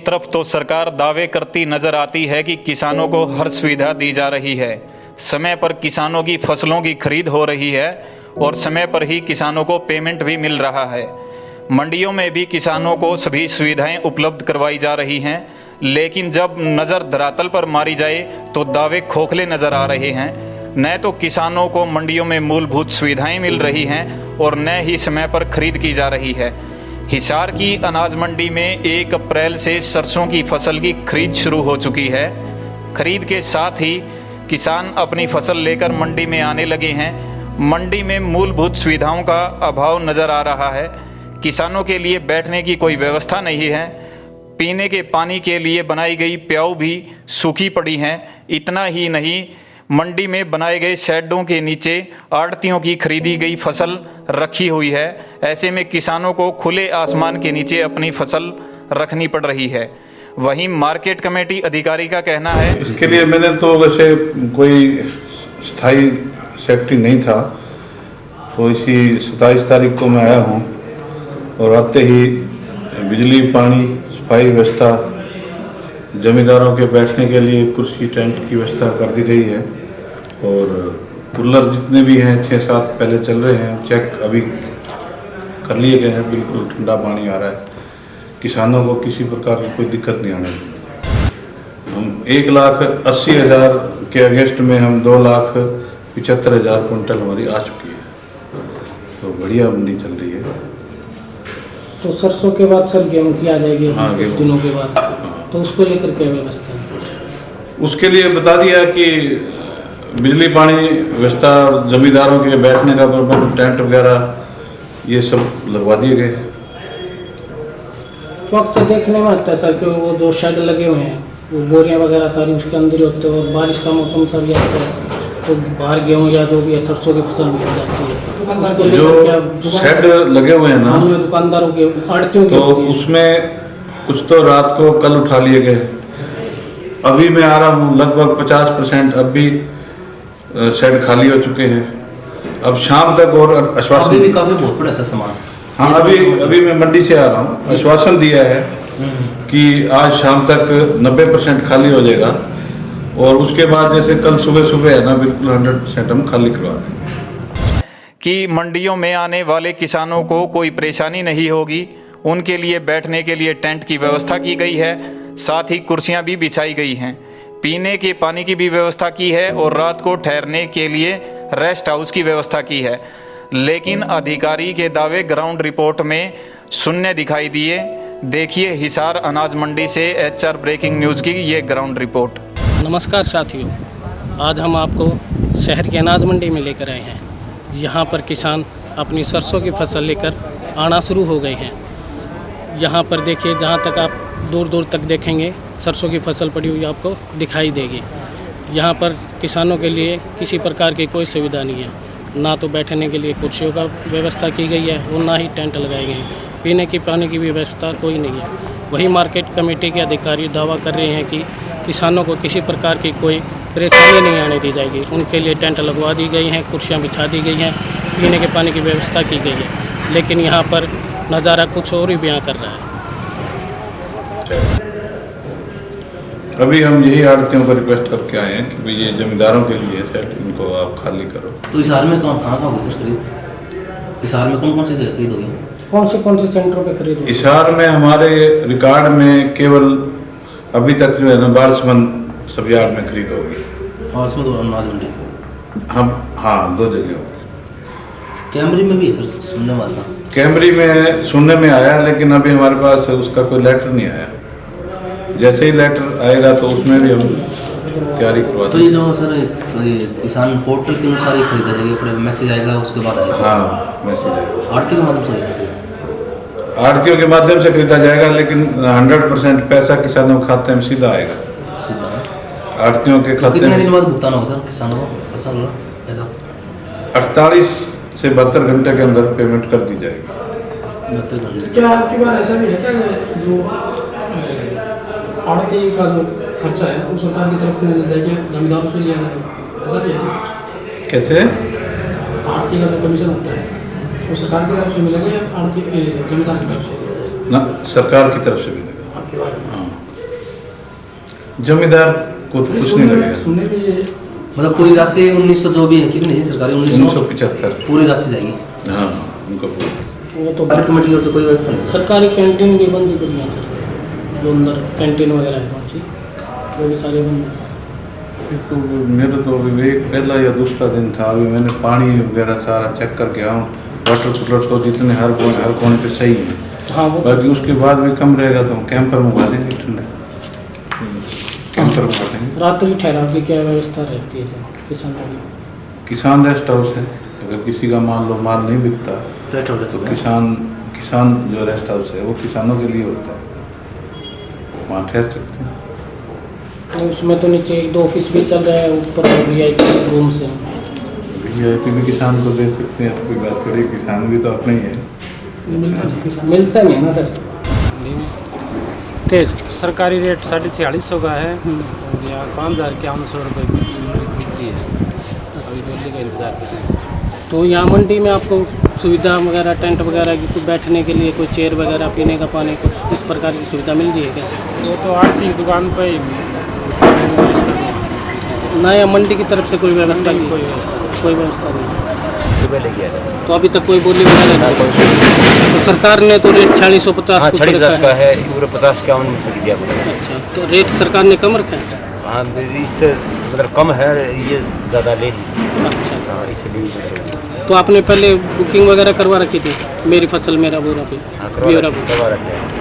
तरफ तो सरकार दावे करती नजर आती है कि किसानों को हर सुविधा दी जा रही है, समय पर किसानों की फसलों की खरीद हो रही है और समय पर ही किसानों को पेमेंट भी मिल रहा है। मंडियों में भी किसानों को सभी सुविधाएं उपलब्ध करवाई जा रही हैं, लेकिन जब नज़र धरातल पर मारी जाए तो दावे खोखले नजर आ रहे हैं। न तो किसानों को मंडियों में मूलभूत सुविधाएं मिल रही हैं और न ही समय पर खरीद की जा रही है। हिसार की अनाज मंडी में 1 अप्रैल से सरसों की फसल की खरीद शुरू हो चुकी है। खरीद के साथ ही किसान अपनी फसल लेकर मंडी में आने लगे हैं। मंडी में मूलभूत सुविधाओं का अभाव नजर आ रहा है। किसानों के लिए बैठने की कोई व्यवस्था नहीं है। पीने के पानी के लिए बनाई गई प्याऊ भी सूखी पड़ी हैं। इतना ही नहीं, मंडी में बनाए गए शेडों के नीचे आड़तियों की खरीदी गई फसल रखी हुई है। ऐसे में किसानों को खुले आसमान के नीचे अपनी फसल रखनी पड़ रही है। वहीं मार्केट कमेटी अधिकारी का कहना है, इसके लिए मैंने तो वैसे कोई स्थायी सेक्रेटरी नहीं था, तो इसी 27 तारीख को मैं आया हूँ और आते ही बिजली, पानी, सफाई व्यवस्था, जमींदारों के बैठने के लिए कुर्सी, टेंट की व्यवस्था कर दी गई है और कूलर जितने भी हैं 6-7 पहले चल रहे हैं, चेक अभी कर लिए गए हैं, बिल्कुल ठंडा पानी आ रहा है। किसानों को किसी प्रकार की कोई दिक्कत नहीं आने वाली। हम 1,80,000 के अगेंस्ट में हम 2,75,000 कुंटल हमारी आ चुकी है, तो बढ़िया मंडी चल रही है। तो सरसों के बाद सर गेहूँ की आ जाएगी गेहूं दिनों के बाद, तो उसको लेकर क्या व्यवस्था है? उसके लिए बता दिया कि बिजली, पानी व्यवस्था, जमींदारों के बैठने का प्रबंध, टेंट वगैरह ये सब लगवा दिए गए। तो अक्सर देखने में आता है सर कि वो जो शेड लगे हुए हैं वो बोरियां वगैरह सारी उसके अंदर ही होते हैं और बारिश का मौसम सर भी आता है तो बाहर गेहूँ या जो भी है सरसों की फसल भी हो जाती है। जो शेड लगे हुए हैं ना, दुकानदारों के, आड़तियों के, तो उसमें कुछ तो रात को कल उठा लिए गए। अभी मैं आ रहा हूँ, लगभग 50% अब भी शेड खाली हो चुके हैं। अब शाम तक और आश्वासन अभी भी काफी बहुत बड़ा सामान। हाँ, अभी मैं मंडी से आ रहा हूँ। आश्वासन दिया है कि आज शाम तक 90% खाली हो जाएगा और उसके बाद जैसे कल सुबह है ना, बिल्कुल 100% हम खाली करवा देंगे। कि मंडियों में आने वाले किसानों को कोई परेशानी नहीं होगी। उनके लिए बैठने के लिए टेंट की व्यवस्था की गई है, साथ ही कुर्सियां भी बिछाई गई हैं। पीने के पानी की भी व्यवस्था की है और रात को ठहरने के लिए रेस्ट हाउस की व्यवस्था की है। लेकिन अधिकारी के दावे ग्राउंड रिपोर्ट में शून्य दिखाई दिए। देखिए हिसार अनाज मंडी से HR ब्रेकिंग न्यूज़ की ये ग्राउंड रिपोर्ट। नमस्कार साथियों, आज हम आपको शहर की अनाज मंडी में लेकर आए हैं। यहाँ पर किसान अपनी सरसों की फसल लेकर आना शुरू हो गए हैं। यहाँ पर देखिए, जहाँ तक आप दूर दूर तक देखेंगे सरसों की फसल पड़ी हुई आपको दिखाई देगी। यहाँ पर किसानों के लिए किसी प्रकार की कोई सुविधा नहीं है, ना तो बैठने के लिए कुर्सियों का व्यवस्था की गई है और ना ही टेंट लगाए गए हैं। पीने की पानी की भी व्यवस्था कोई नहीं है। वही मार्केट कमेटी के अधिकारी दावा कर रहे हैं कि किसानों को किसी प्रकार की कोई परेशानी नहीं आने दी जाएगी। उनके लिए टेंट लगवा दी गई हैं, कुर्सियाँ बिछा दी गई हैं, पीने के पानी की व्यवस्था की गई है। लेकिन यहाँ पर नज़ारा कुछ और ही बयां कर रहा है। अभी हम यही आड़तियों को रिक्वेस्ट करके आए हैं कि भाई ये जमींदारों के लिए सेट, इनको आप खाली करो। तो हिसार में कहाँ होगी सर खरीद? हिसार में कौन सी जगह खरीद होगी? कौन से सेंटरों पे खरीद होगी? हिसार में हमारे रिकॉर्ड में केवल अभी तक जो है ना, बारिशमंद सब यार्ड में खरीद होगी। और इसमें 2 अनाज मंडी हम, हाँ, 2 जगह होगी। कैमरे में भी है सर, सुनने वाला कैमरी में सुनने में आया, लेकिन अभी हमारे पास उसका कोई लेटर नहीं आया। जैसे ही लेटर आएगा तो उसमें भी हम तैयारी करवा। तो ये जो सर किसान पोर्टल के अनुसार ही खरीदा जाएगा, मैसेज आएगा उसके बाद आएगा? हाँ, मैसेज आएगा। आड़तियों के माध्यम से आड़तियों के माध्यम से खरीदा जाएगा, लेकिन 100% पैसा किसानों के खाते में सीधा आएगा। सीधा आड़तियों के खाते में। कितने दिन बाद भुगतान होगा सर किसानों को फसल ऐसा? 48 से 72 घंटे के अंदर पेमेंट कर दी जाएगी। 72 घंटे। क्या आपकी बार ऐसा भी है क्या, जो आड़ती का जो खर्चा है वो सरकार की तरफ में जमींदारों से लिया जाए, ऐसा भी है? कैसे? आड़ती का जो कमीशन होता है वो सरकार की तरफ से मिलेगा या आड़ती जमींदार की तरफ से लिया जाएगा? ना, सरकार की तरफ से मिलेगा। आपकी बात? हाँ। जमींदार को तो कुछ नहीं लगेगा। सुनने में ये मतलब पूरी राशि 1900 जो भी है कितनी है सरकारी 1975 पूरी राशि जाएगी। हाँ उनका पूरा। वो तो पार्टी कमेटी की ओर से कोई व्यवस्था नहीं है। सरकारी कैंटीन भी बंद कर दिया सर, जो अंदर कैंटीन वगैरह है कौन सी, वो भी सारे बंद। तो मेरा तो अभी एक पहला या दूसरा दिन था, अभी मैंने पानी वगैरह सारा चेक करके आया हूँ। वाटर कूलर तो जितने हर कोने पे सही है। हाँ वो बाकी उसके बाद भी कम रहेगा तो हम कैंपर मंगवा देंगे ठंडा। कैंपर मंगवा देंगे। रात्रि ठहराव की क्या व्यवस्था रहती है सर किसानों की? किसान रेस्ट हाउस है, अगर किसी का मान लो माल नहीं बिकता रेस्ट हाउस तो है। किसान जो रेस्ट हाउस है वो किसानों के लिए होता है, वहाँ ठहर सकते हैं। तो उसमें तो नीचे 1-2 ऑफिस भी चल रहा है, ऊपर VIP रूम से। VIP भी किसान को दे सकते हैं, ऐसी कोई बात थोड़ी, किसान भी तो अपना ही है। मिलता नहीं है ना सर तेज। सरकारी रेट 4650 का है और यहाँ 5100 रुपये बिकती है। अभी दिल्ली का इंतजार कर रहे हैं। तो यहाँ मंडी में आपको सुविधा वगैरह टेंट वगैरह की कुछ बैठने के लिए कोई चेयर वगैरह, पीने का पानी, कुछ इस प्रकार की सुविधा मिल रही है क्या? वो तो आरती दुकान पे ही व्यवस्था नहीं। ना या मंडी की तरफ से कोई व्यवस्था मंडी नहीं? की कोई व्यवस्था नहीं। कोई व्यवस्था नहीं। सुबह ले गया था। तो अभी तक कोई बोली वगैरह नहीं? तो सरकार ने तो रेट 4650 हाँ को 46 रखा का है, यूरो 50 का बिक दिया बोला। अच्छा, तो रेट सरकार ने कम रखा है? हाँ इस मतलब कम है, ये ज़्यादा ले ली। अच्छा, हाँ इसलिए तो आपने पहले बुकिंग वगैरह करवा रखी थी मेरी फसल मेरा बोरा पे? हाँ ब्यौरा पे? करवा रखे हैं।